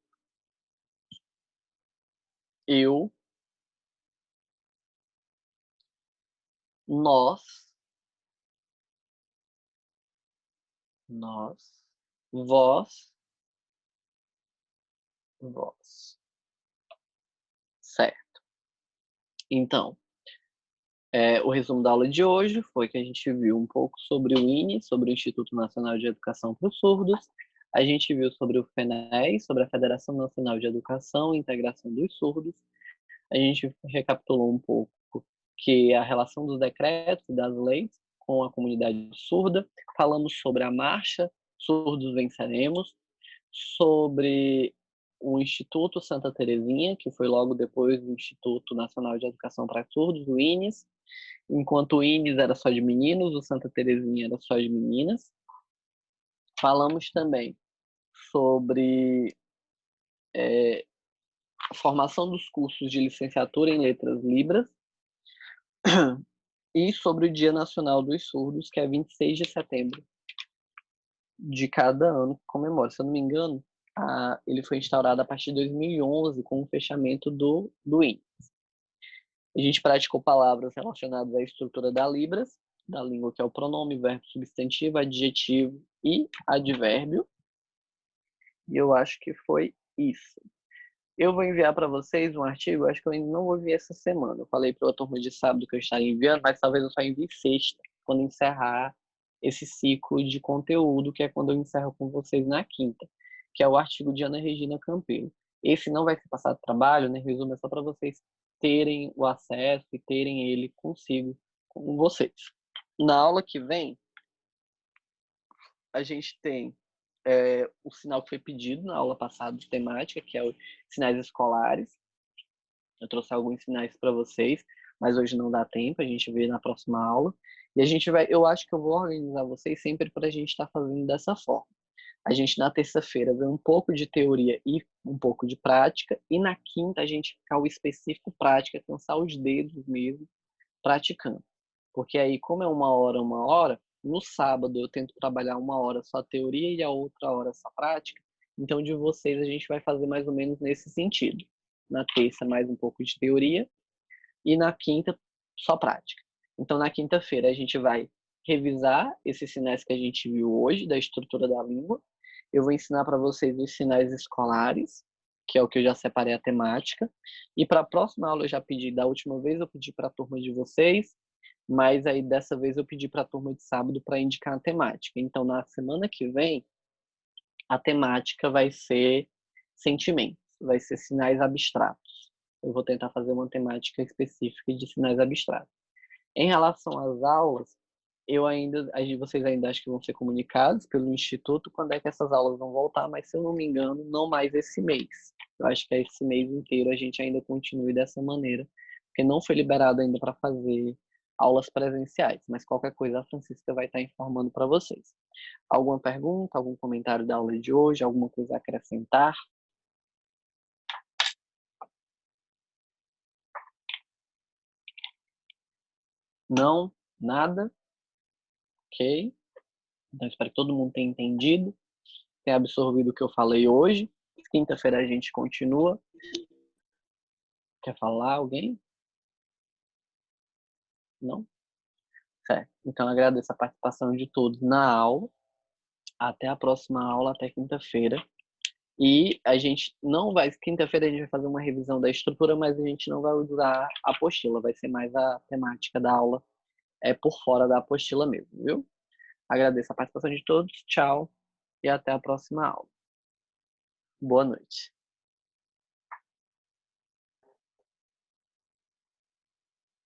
eu, nós, nós, vós, vós. Certo. Então, o resumo da aula de hoje foi que a gente viu um pouco sobre o INE, sobre o Instituto Nacional de Educação para os Surdos. A gente viu sobre o FENES, sobre a Federação Nacional de Educação e Integração dos Surdos. A gente recapitulou um pouco que a relação dos decretos e das leis com a comunidade surda. Falamos sobre a marcha Surdos Venceremos, sobre o Instituto Santa Terezinha, que foi logo depois do Instituto Nacional de Educação para Surdos, o INES. Enquanto o INES era só de meninos, o Santa Terezinha era só de meninas. Falamos também sobre a formação dos cursos de licenciatura em Letras Libras e sobre o Dia Nacional dos Surdos, que é 26 de setembro de cada ano que comemora. Se eu não me engano, ele foi instaurado a partir de 2011 com o fechamento do INE. A gente praticou palavras relacionadas à estrutura da Libras, da língua, que é o pronome, verbo, substantivo, adjetivo e advérbio. E eu acho que foi isso. Eu vou enviar para vocês um artigo, acho que eu ainda não vou enviar essa semana. Eu falei para a turma de sábado que eu estaria enviando, mas talvez eu só envie sexta, quando encerrar esse ciclo de conteúdo, que é quando eu encerro com vocês na quinta, que é o artigo de Ana Regina Campelo. Esse não vai ser passado trabalho, né? Resumo, é só para vocês terem o acesso e terem ele consigo, com vocês. Na aula que vem, a gente tem o sinal que foi pedido na aula passada de temática, que é os sinais escolares. Eu trouxe alguns sinais para vocês, mas hoje não dá tempo, a gente vê na próxima aula. E a gente vai, eu acho que eu vou organizar vocês sempre para a gente estar fazendo dessa forma. A gente na terça-feira vê um pouco de teoria e um pouco de prática, e na quinta a gente ficar o específico prática, cansar os dedos mesmo, praticando. Porque aí, como é uma hora, no sábado eu tento trabalhar uma hora só teoria e a outra hora só prática. Então, de vocês, a gente vai fazer mais ou menos nesse sentido. Na terça, mais um pouco de teoria. E na quinta, só prática. Então, na quinta-feira, a gente vai revisar esses sinais que a gente viu hoje, da estrutura da língua. Eu vou ensinar para vocês os sinais escolares, que é o que eu já separei a temática. E para a próxima aula, eu já pedi, da última vez, eu pedi para a turma de vocês, mas aí dessa vez eu pedi para a turma de sábado para indicar a temática. Então, na semana que vem, a temática vai ser sentimentos, vai ser sinais abstratos. Eu vou tentar fazer uma temática específica de sinais abstratos. Em relação às aulas, vocês ainda acho que vão ser comunicados pelo Instituto quando é que essas aulas vão voltar, mas se eu não me engano, não mais esse mês. Eu acho que esse mês inteiro a gente ainda continue dessa maneira, porque não foi liberado ainda para fazer aulas presenciais, mas qualquer coisa a Francisca vai estar informando para vocês. Alguma pergunta, algum comentário da aula de hoje, alguma coisa a acrescentar? Não? Nada? Ok. Então, espero que todo mundo tenha entendido, tenha absorvido o que eu falei hoje. Quinta-feira a gente continua. Quer falar alguém? Não? Certo. Então, agradeço a participação de todos na aula. Até a próxima aula, até quinta-feira. E a gente não vai... Quinta-feira a gente vai fazer uma revisão da estrutura, mas a gente não vai usar a apostila. Vai ser mais a temática da aula por fora da apostila mesmo, viu? Agradeço a participação de todos. Tchau. E até a próxima aula. Boa noite.